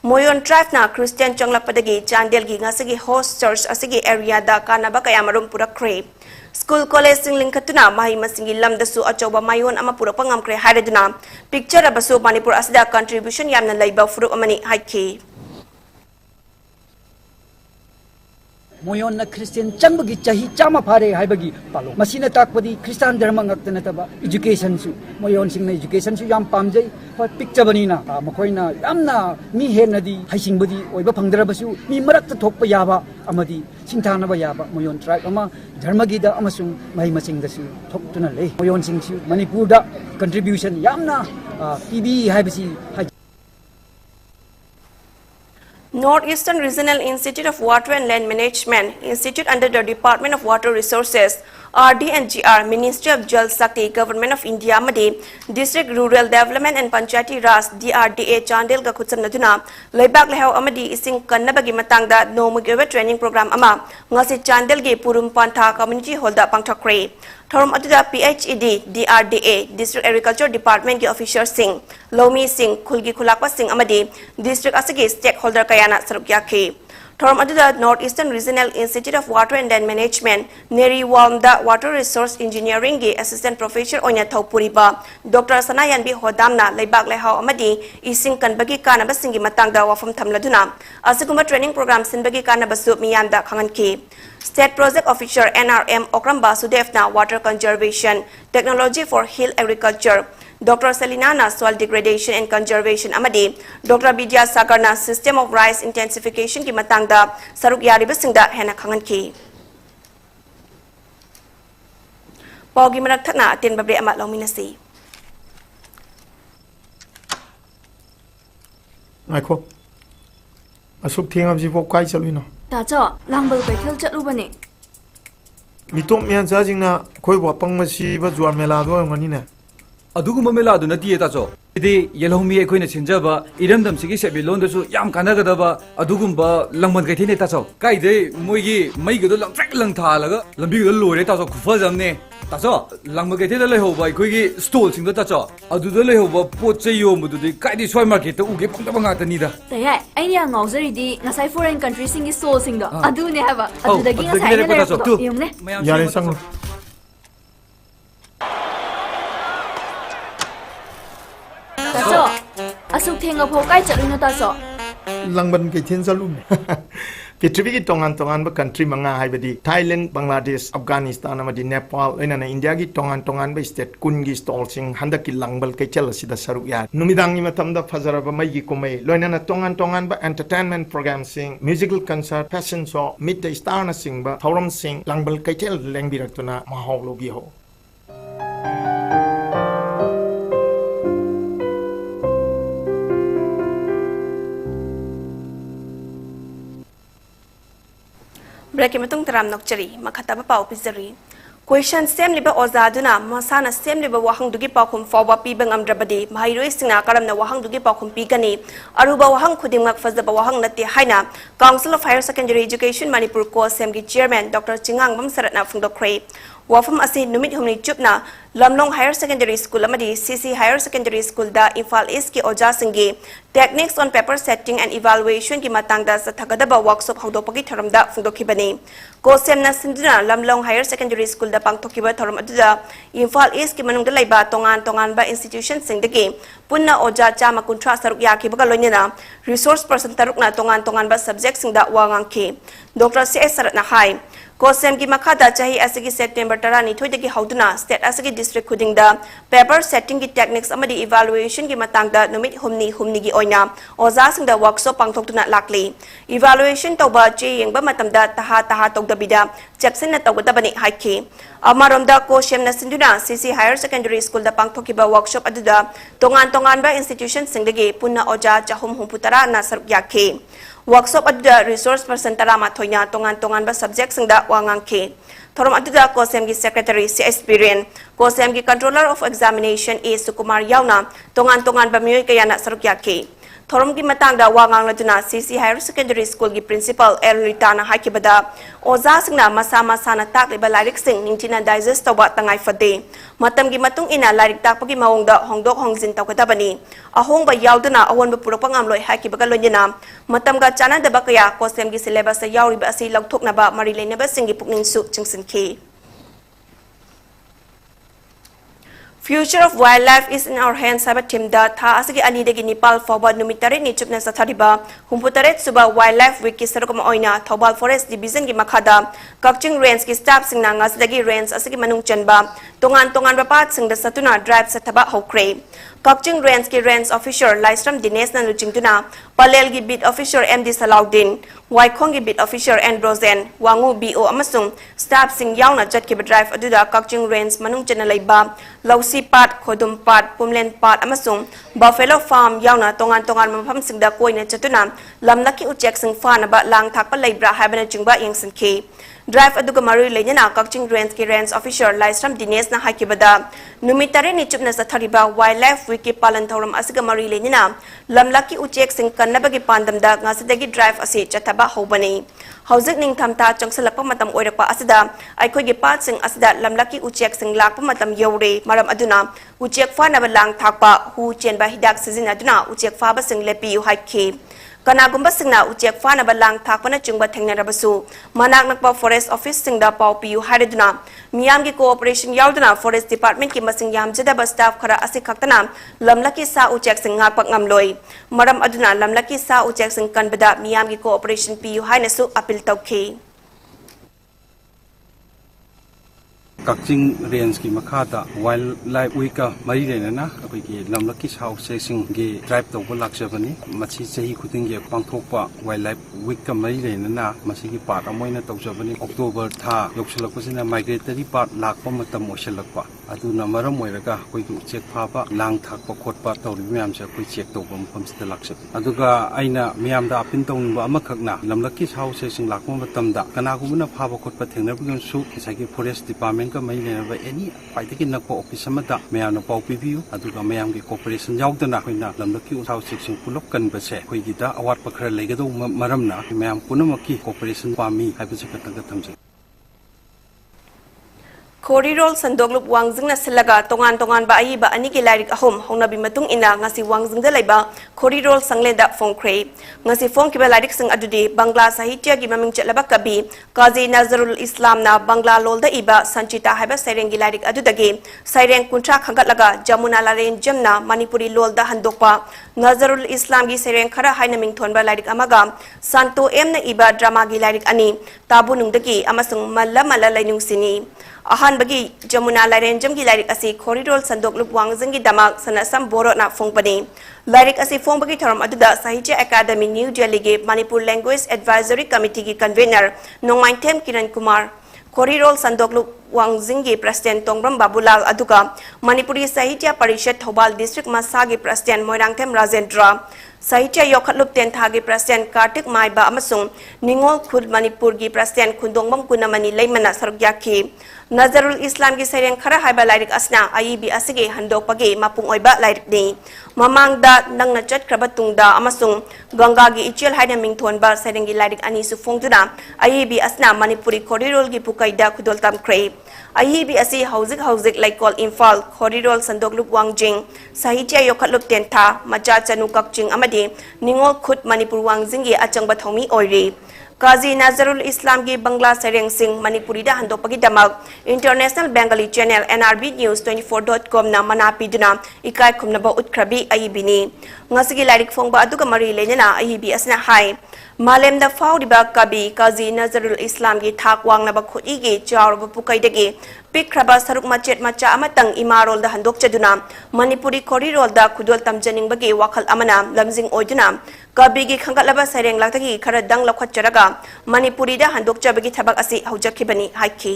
Moyon tribe na Christian changlakpadagi Chandel gi ngasigi host church asigi area da kanaba kayamarum purakre School college sing linkatuna masingi lamdasu achoba mayon ama purapa ngamkre hareduna picture abasu Manipur asida contribution yamna laiba furup amani haiki Moyon na Christian changbagi chahi chama phare haibagi palo masina takpadi Christian dharma ngakta nataba education su Moyon sing na education su yam pamjai pa picture banina makoina yamna mi henadi haisingbadi oiba phangdrabasu mi marakta thokpa yaba amadi singthana ba yaba Moyon tribe ama dharmagi da amasung mai masing da su thoktuna le Moyon sing su Manipur da contribution yamna PB haibasi Northeastern Regional Institute of Water and Land Management, institute under the Department of Water Resources, RD&GR, Ministry of Jal Shakti, Government of India, Amadi, District Rural Development and Panchayati Raj, DRDA, Chandel Gakutsam Naduna, Laibak Lehaw Amadi, Ising Kannabagi Matangda, No Mugiwa Training Program Ama, Ngasi Chandel Ge Purum Panta Community Holder Pangtakre. Thorum Aduda PHED, DRDA, District Agriculture Department ki Officer Singh, Lomi Singh, Khulgi Khulakwa Singh Amadi, District Asigi Stakeholder Kayana Sarukyaki. Thorum aduda North Eastern Regional Institute of Water and Land Management Neri Walmda Water Resource Engineering gi Assistant Professor oina Thaupuriba Dr. Sanayan B Hodamna Leibak Lehau amadi ising kanbagi kanaba singi matangda wafam thamladuna asiguma training program sinbagi kanabasu miyamda khanganki State Project Officer NRM Okram Basudevna Water Conservation Technology for Hill Agriculture Dr. Selinana Soil Degradation and Conservation amadi Dr. Bidya Sagarna System of Rice Intensification ki matangda saruk yaribasingda hena khanganki Pogi manak thakna atin babre amat lauminasi Aiko asuk thiang abji pok kai chalwino ta cho langbal kai thel chatubani mitom mian cha jingna khoi wa pangmasi ba juar mela do ngani ne ꯑꯗꯨꯒꯨꯝꯕ ꯃꯦꯂꯥꯗꯨ ꯅꯠꯇꯤꯌꯦ ꯇꯥꯆꯧ ꯁꯤꯗꯤ ꯌꯦꯜꯍꯧꯃꯤ ꯑꯩꯈꯣꯏꯅ ꯁꯤꯟꯖꯕ ꯏꯔꯝꯗꯝꯁꯤꯒꯤ ꯁꯦꯟꯃꯤꯠꯂꯣꯟꯗꯁꯨ ꯌꯥꯝ ꯀꯥꯟꯅꯒꯗꯕ ꯑꯗꯨꯒꯨꯝꯕ ꯂꯪꯕꯟ ꯀꯩꯊꯦꯜꯅꯦ ꯇꯥꯆꯧ ꯀꯥꯏꯗꯩ ꯃꯣꯏꯒꯤ ꯃꯩꯒꯗꯣ ꯂꯪꯇ꯭ꯔꯤꯛ ꯂꯪꯊꯥꯜꯂꯒ ꯂꯝꯕꯤꯒꯗꯣ ꯂꯣꯏꯔꯦ ꯇꯥꯆꯧ ꯈꯨꯐꯖꯝꯅꯦ ꯇꯥꯆꯧ ꯂꯪꯕꯟ ꯀꯩꯊꯦꯜꯗ ꯂꯩꯍꯧꯕ ꯑꯩꯈꯣꯏꯒꯤ ꯁ꯭ꯇꯣꯜꯁꯤꯡꯗꯣ ꯇꯥꯆꯧ ꯑꯗꯨꯗ ꯂꯩꯍꯧꯕ ꯄꯣꯠ ꯆꯩ ꯌꯣꯟꯕꯗꯨꯗꯤ ꯀꯥꯏꯗꯩ ꯁ꯭ꯋꯥꯏ ꯃꯥꯔꯀꯦꯠꯇ ꯎꯒꯦ ꯐꯪꯗꯕ ꯉꯥꯛꯇꯅꯤꯗ ꯇꯌꯥꯏ ꯑꯩꯅ ꯌꯥꯝ ꯉꯥꯎꯖꯔꯤꯗꯤ ꯉꯁꯥꯏ ꯐꯣꯔꯦꯟ ꯀꯟꯇ꯭ꯔꯤꯁꯤꯡꯒꯤ ꯁ꯭ꯇꯣꯜꯁꯤꯡꯗꯣ ꯑꯗꯨꯅꯦ ꯍꯥꯏꯕ ꯑꯗꯨꯗꯒꯤ ꯉꯁꯥꯏ ꯑꯩꯅ ꯂꯩꯔꯛꯄꯗꯣ ꯌꯦꯡꯉꯨꯅꯦ ꯌꯥꯔꯦ ꯆꯪꯉꯣ Tacho, asuk thenga pho kai chaluna tacho. Langban kaithein chalum. Prithvi ki tongan tongan ba country manga haibadi Thailand, Bangladesh, Afghanistan amadi Nepal oina na India gi tongan tongan ba state kun gi stall sing handak ki langbal kai chal sida saruk ya. Numidang ni matamda fazara ba mai gi komai loina na tongan tongan ba entertainment program sing musical concert fashion show meet the star na sing ba thoram sing langbal kai chal lengbirak tuna mahau lo bi ho. Break matung taram nokchari makhataba pau pizari question stem liba ozaduna masana stem liba wahang dugi pakhum fawa pi bangam drabadi mairoi singna karamna wahang dugi pakhum pi gani aruba wahang khudimak fazaba wahang nati haina Council of Higher Secondary Education Manipur ko sem gi chairman Dr. Chingang Mamsaratna phungdokre wafam asi numit humni chupna Lamlong Higher Secondary School amadi CC Higher Secondary School da Imphal East ki oja singi techniques on paper setting and evaluation ki matangda sa thagadaba workshop hawdopagi tharamda phungdokhibani ko semna sinduna Lamlong Higher Secondary School da pangthokiba tharam aduda Imphal East ki manungda laiba tongan tongan ba institution singdagi punna oja chama kuntra saruk yakibaga loinena resource person tarukna tongan tongan ba subject singda wangangki Dr. C.S. Saratna hai Kosem ki makhada chahi asigi September tarani thoidagi hauduna state asigi district khudingda paper setting ki techniques amadi evaluation ki matangda numit humni gi oina oza singda workshop pangthoktuna lakli evaluation tawba che yengba matamda taha tawdabida chepsina tawgadabani haiki amaromda kosem na sinduna CC Higher Secondary School da pangthokiba workshop aduda tongan ba institution singdagi punna oja chahum humputara na saruk yakhe workshop aduda resource person tarama thoina tongan ba subject singda wangangke thorom aduda kosem gi secretary CS Biren kosem gi controller of examination A Sukumar yauna tongan ba myoy kayana saruk yakhe thorom gi matangda wangang laduna CC Higher Secondary School gi principal Elrita na hakibada oza singna masa na takliba lairik sing ningtina digest tawba tangai fade matam gi matung ina lairik takpagi mawongda hongdok hongjin tawkadabani ahongba yauduna awonba puropang amloi hakibaga loinina matam ga chana daba kaya kosem gi syllabus yauriba asi lagthoknaba mari leinaba singi pukning su chingsinki Future of wildlife is in our hands haba timda tha asigi ani degi Nepal forward numitare ni chupna sathariba humputaret suba wildlife week ki sarukama oina Thobal Forest Division gi makhada Kakching Range ki staff singna ngasdagi range asigi manung chanba tongan ba pat singda satuna drive sathaba hokre Kakching Range ki range officer Laisram Dinesh na luchingtuna Palel gi beat officer MD Salaudin Waikhong gi beat officer Androzen Wangu BO amasung staff sing yauna jatkiba drive aduda Kakching Range manung chana laiba Lausi Pat, Khodum Pat, Pumlen Pat, amasung Buffalo Farm yauna tongan mafam singda koina chatuna lamlaki uchek sing fanaba lang thakpa laibra habana chingba yengsinki drive aduga maru lenyana Kakching Range ki range officer Laisram Dinesh na hakibada numitare ni chupna sathariba wildlife wiki palan thoram asiga maru lenyana lamlaki uchek sing kannabagi pandamda ngasadagi drive ase chathaba hobani hauzik ning thamta changsalakpa matam oirakpa asida aikhogi pat sing asida lamlaki uchek sing lakpa matam yore maram aduna uchek fanaba lang thakpa hu chenba hidak sizin aduna uchek faba sing lepi yu haikhe Kanagumba singna uchek fana balang thakpana chungba thengnarabasu manak nakpa forest office singda pau piu haiduna miyamgi cooperation yauduna forest department ki masing yamjadaba staff khara ase khaktana lamlaki sa uchek sing ngakpak ngamloi maram aduna lamlaki sa uchek sing kanbada miyamgi cooperation piu hainasu appeal tawkhi Kakching range ki makhata wildlife week ka mari rena apai ki lamlaki house sing ge drive to bulak sabani machi chahi khuting ge pangthokpa wildlife week ka mari rena na machi ki part amoina tawjabani October tha yoksalakpasina migratory part lakpa matam osalakpa aduna maram moiraga koi ku check phaba lang thakpa khotpa tawri myam se koi check to bam pamsta laksab aduga aina myam da apin tawngba amakhakna lamlaki house sing lakpa matamda kana gumna phaba khotpa thengna bigun su kisagi forest department ka mai ne ba any paitaki nakpa office amata mayam na pau pibiu aduga mayam ki cooperation yaudana koina lamlaki house section pulok kan ba se koi gida awat pakhra legado maramna mayam punamaki cooperation pami haibase katanga thamje Korirol sandoglup wangjingna silaga tongan ba ayi ba ani ki lairik ahom hongnabi matung ina ngasi wangjingda laiba korirol sangleda phongkre ngasi phong kiba lairik sing adudi bangla sahitya gi maming chelaba kabi Qazi Nazrul Islam na bangla lolda iba sanchita haiba saireng gi lairik adudagi saireng kuntra khangatlaga jamuna laren jamna manipuri lolda handokpa Nazrul Islam gi saireng khara haina mingthonba lairik amaga santo emna iba drama gi lairik ani tabu nungdagi amasung malla lainung sini ahan bagi jamuna laren jamgi lairik asi koridol sandok lup wangjingi damak sanasam boro na phongpani lairik asi phong bagi tharam aduda Sahitya Academy New Delhi ge Manipur Language Advisory Committee gi convener Nongmaitem Kiran Kumar koridol sandok lup wangjingi president Tongbram Babulal aduga Manipuri Sahitya Parishad Thobal District Masagi president Moirangthem Rajendra Sahitya Yokhatlup Tenthagi president Kartik Maiba amasung Ningol Khud Manipur gi president Khundongbam Kunamani Leimana sarugyakhi Nazrul Islam gi saireng khara haiba lairik asna IEB asige handokpagi mapung oiba lairik ni mamangda nangna chatkraba tungda amasung Ganga gi ichel haina mingthonba saireng gi lairik ani su phongduna IEB asna Manipuri koridol gi pukaida khudoltam kre IEB asi hauzik laikol Imphal koridol sandoklup wangjing Sahitya Yokhatlup Tentha macha chanu kakching amadi Ningol Khut Manipur wangjing gi achangba thomi oiri Qazi Nazrul Islam gi Bangla Sereng Singh Manipuri da handopagi damak International Bengali Channel NRB News 24.com na manapiduna ikai khumnaba utkrabi ayibini ngasigi lairik phongba aduga mari lenena ayibi asna hai Malemda Faudiba Kabi Qazi Nazrul Islam gi thak wangnaba khudi gi chawrba pukaidagi pikraba saruk machet macha amatang imarol da handok chaduna Manipuri korirol da khudol tamjaning bagi wakhal amana lamjing oiduna Kabi gi khangatlaba saireng laktagi khara dang lakhwat charaga Manipuri da handok chabagi thabak asi haujakhibani haiki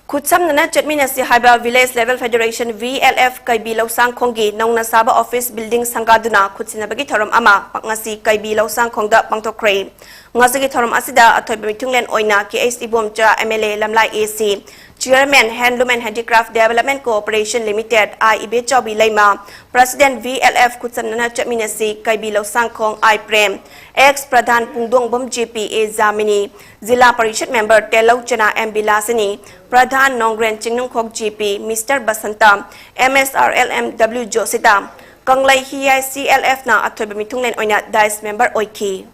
Kutsam nana chatmina si haiba Village Level Federation VLF Kaibi Lausang Khonggi Nongna Saba Office Building Sangaduna Kutsinabagi Thoram Ama Pangasi Kaibi Lausang Khongda Pangtokre Ngasigi Thoram Asida Athoiba Mitunglen Oina KS Ibomcha MLA Lamlai AC Chairman Handloom and Handicraft Development Corporation Limited IEB Chaubi Laima President VLF Kutsam nana chatmina si Kaibi Lausang Khong I Prem ex Pradhan Pungdong Bom GPA Zamini Zilla Parishad Member Telau Chana M Bilasini Pradhan Nongren Chingnung Khok GP Mr. Basanta MSRLMW Josita Kanglai Hiai CLF na Athoiba Mitunglen Oina Dice Member Oiki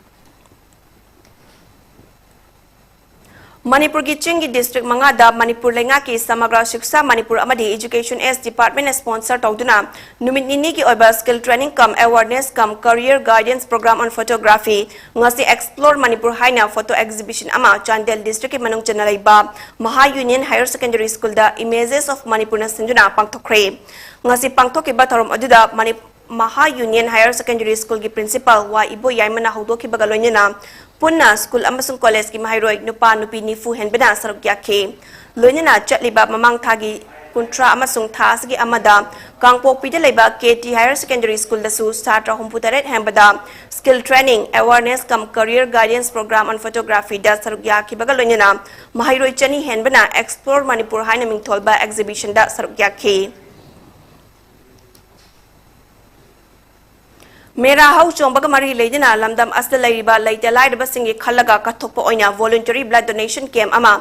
Manipur ki Chingi District Mangada Manipur Lenga ki Samagra Shiksha Manipur Amadi Education S Department sponsor Tauduna Numit Nini ki Oiba Skill Training Cum Awareness Cum Career Guidance Program on Photography Ngasi Explore Manipur Haina Photo Exhibition Ama Chandel District ki Manung Chanalaiba Maha Union Higher Secondary School da Images of Manipur na Sinduna Pangtokre Ngasi Pangtok ki Batarom Aduda Maha Union Higher Secondary School ki Principal Wa Ibo Yaimana Haudo ki Bagaloyna Punna School Amasung College ki Mahairoi Nupa Nupi Nifu Henbena Saruk Yakhe Loinana Chatliba Mamang Thagi Kuntra Amasung Thasgi Amada Kangpok Pida Leba KT Higher Secondary School da Su Satra Humputaret Hembada Skill Training Awareness Cum Career Guidance Program on Photography da Saruk Yakhe Bagaloyna Mahairoi Chani Henbena Explore Manipur Haina Mingtholba Exhibition da Saruk Yakhe मेरा हाउ चोंबग मरी लेजना लमदम असद लैरिबा लैते लाइरबा सिंगी खल्लगा कथोकपा ओइना वॉलंटरी ब्लड डोनेशन कैम्प अमा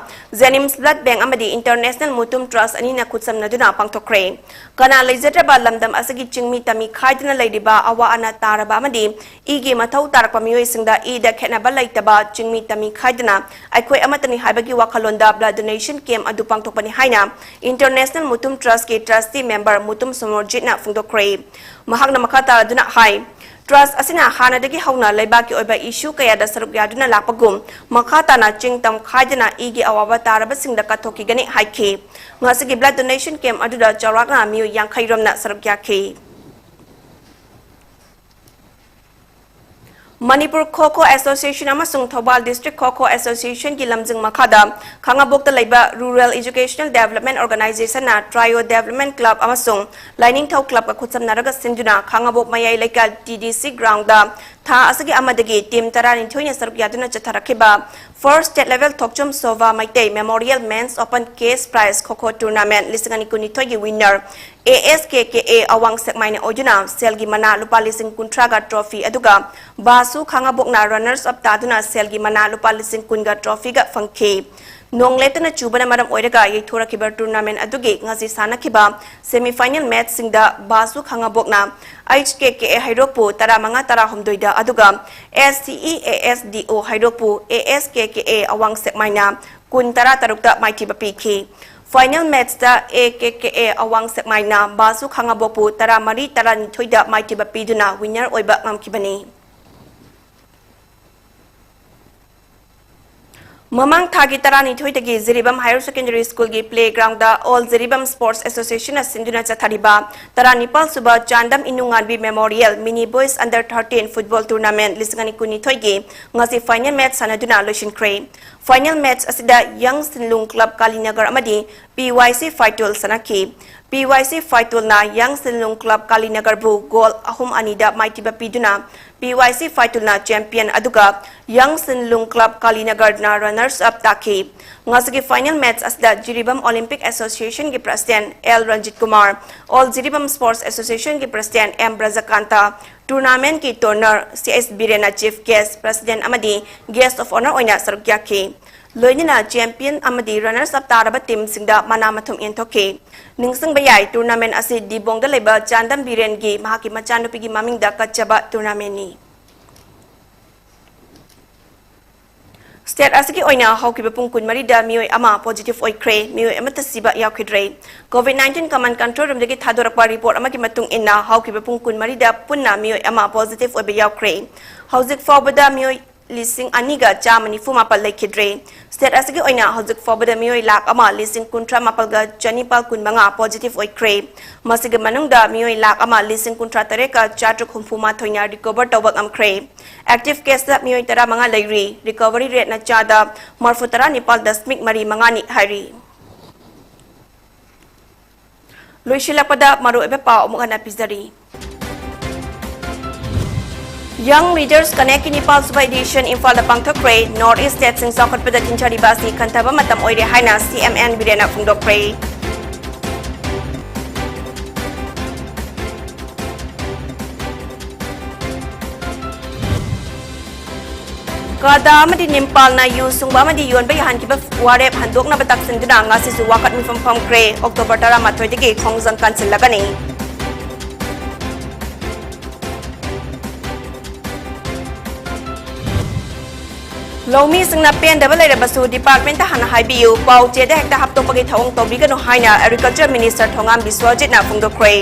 जेनिम्स ब्लड बैंक अमदी इंटरनेशनल मुतुम ट्रस्ट अनिना खुदसमनदुना पांगथोखरे कना लैजद्रबा लमदम असगी चिंगमी तमी खाइदना लैरिबा अवा अना तारबा अमदी इगी मथौ तारकपा मियोइसिंगदा ईदा खेनबा लैतबा चिंगमी तमी खाइदना अखोय अमतनी हाइबगी वाखलोंदा ब्लड डोनेशन कैम्प अदु पांगथोकपनि हाइना इंटरनेशनल मुतुम ट्रस्ट के ट्रस्टी मेंबर मुतुम समोरजितना फुंगदोखरे महागना मखाता अदुना हाइ ट्रस्ट असिना हानादगी हौना लेबाकी ओइबा इशू कयादा सरुक यादुना लापगुम मखाताना चिंगतम खाइदना इगी अवाबा तारबसिंगदा कथोकिगनि हाइखि ngasiगी ब्लड डोनेशन कैम्प अदुदा चौराकना मियो यांखैरमना सरुक याखि मणिपुर खो-खो एसोसिएशन अमसुंग थौबाल डिस्ट्रिक्ट खो-खो एसोसिएशन की लमजिंग मखादा खांगाबोक्ता लैबा रूरल एजुकेशनल डेवलपमेंट ऑर्गेनाइजेशन ना ट्रायो डेवलपमेंट क्लब अमसुंग लाइनिंग थौ क्लब का खुदसमनारगा सिंजुना खांगाबोक मयाई लैका टीडीसी ग्राउंड दा था असगी अमदगी टीम 12 सरुक यादुना चथारखिबा first state level Thokchom Sova Meitei memorial men's open cash prize kho-kho tournament लिसिंगनी कुनिथोय की विनर ASKKA अवांग सेकमाइने ओजुना सेलगी मना लुपा लिसिंग कुंट्रागा ट्रॉफी अदुगा बासु खांगाबोकना रनर्स अप तादुना सेलगी मना लुपा लिसिंग कुनगा ट्रॉफी गा फंखे नोंगलेतना चुबना मरम ओइरगा यैथोरखिबा टूर्नामेंट अदुगी ngasi सानखिबा सेमीफाइनल मैच सिंगदा बासु खांगाबोकना HKKA हाइरोपु 15-16 दा अदुगा SCEASDO हाइरोपु ASKKA अवांग सेकमाइना 13 दा माइथिबा पीखि फाइनल मैच दा AKKA अवांग सेकमाइना बासु खांगाबोकु 13-12 दा माइथिबा पीदुना विनर ओइबा ngamkibani ममांग थागी 12 जिरीबम हायर सेकेंडरी स्कूल की playground all Jiribam sports association सिंधुना चथारिबा 19 सुबह Chandam Inunganbi memorial mini boys under 13 football tournament लिसिंगनी कुनिथोय गी ngasi फाइनल मैच सनदुना लोशिनख्रे फाइनल मैच असिदा यंग सिनलुंग क्लब कालीनगर अमदी PYC फाइटुल सनखी PYC फाइटुल ना यंग सिनलुंग क्लब कालीनगर बु गोल अहुम अनिदा माइटिबा पीदुना PYC फाइटुल ना चैंपियन अदुगा यंग सिनलुंग क्लब कालीनगर ना रनर्स अप ताकी ngasi फाइनल मैच असिदा जिरीबम ओलंपिक एसोसिएशन के president L Ranjit Kumar all Jiribam sports association के प्रेसिडेंट एम ब्रजकांता टूर्नामेंट की टोर्नर CS बिरेना चीफ गेस्ट प्रेसिडेंट अमदी गेस्ट ऑफ ऑनर ओइना सरुक याखि लोइना चैंपियन अमदी रनर्स अप तारबा टीम सिंगदा मना मथुम एंथोके निंगसंग बयाई टूर्नामेंट असी दिबोंगदा लेबा चांदम बिरेन गी महाकी मचानुपी की मामिंगदा कच्चबा टूर्नामेंट नि स्टेट असकी ओइना हौकिबा पुंग कुनमरी दा मियोय अमा पॉजिटिव ओइख्रे मियोय अमता सिबा याखिद्रे कोविड-19 कमांड कंट्रोल रूम दगी थादोरकबा रिपोर्ट अमा की मतुंग इन्ना हौकिबा पुंग कुनमरी दा पुन्ना मियोय अमा पॉजिटिव ओइबा याखिद्रे हौजिक फावबदा मियोय लिसिंग अनिगा चामनी फुमापल लेखिद्रे स्टेट असगी ओइना हौजिक फावबदा मियोय लाख अमा लिसिंग कुंट्रा मापलगा चनिपाल कुनमंगा पॉजिटिव ओइख्रे मसिग मनुंगदा मियोय लाख अमा लिसिंग कुंट्रा तरेका चाट्रुक हुमफुमा थोइना रिकवर तौबक अमख्रे एक्टिव केस दा मियोय 15 लैरी रिकवरी रेट ना चादा मरफुतरा निपाल दशमिक मरी मंगानी हाइरी लोइशिलापदा मरुएबे पाव मुगना पिजरी Young Leaders Connect Nepal Suba Edition Imphal Pangthokre North East State Sing Sokot Pada Tinchari Basi Kantaba Matam Oire Haina CMN Birena Fungdokre Kada Amadi Nepal na yu sungba Amadi yun ba yahan kiba warep handok na batak sinduna ngasi su wakat mi from Kre October 3 mathoy digi Khongzang Council lagani Lomi singna pen double basu department ta hana haibiu pau che da hekta hapto pagi thawang tobi gano haina agriculture minister Thongam Biswajit na Fungdokre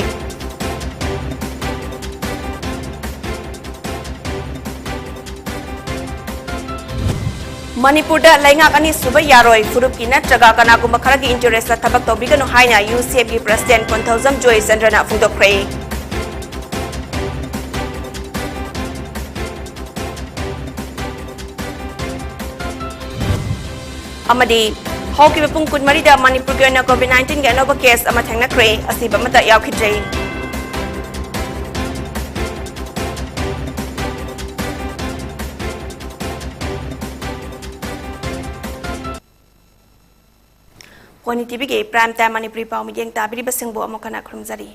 Manipur da laingak ani suba yaroi furup ki natraga kana gumba khara gi interest ta thabak tobi gano haina UCF gi president Konthawzam Joy Chandra na Fungdokre Amadi hawkiba pung kunmari da Manipur gi na COVID-19 ga nova case ama thangna kre asiba mata yakhidre PONYTV के prime time Manipuri पाव मिडियंग ताबिरी बसिंगबो अमोकना खुरमजरी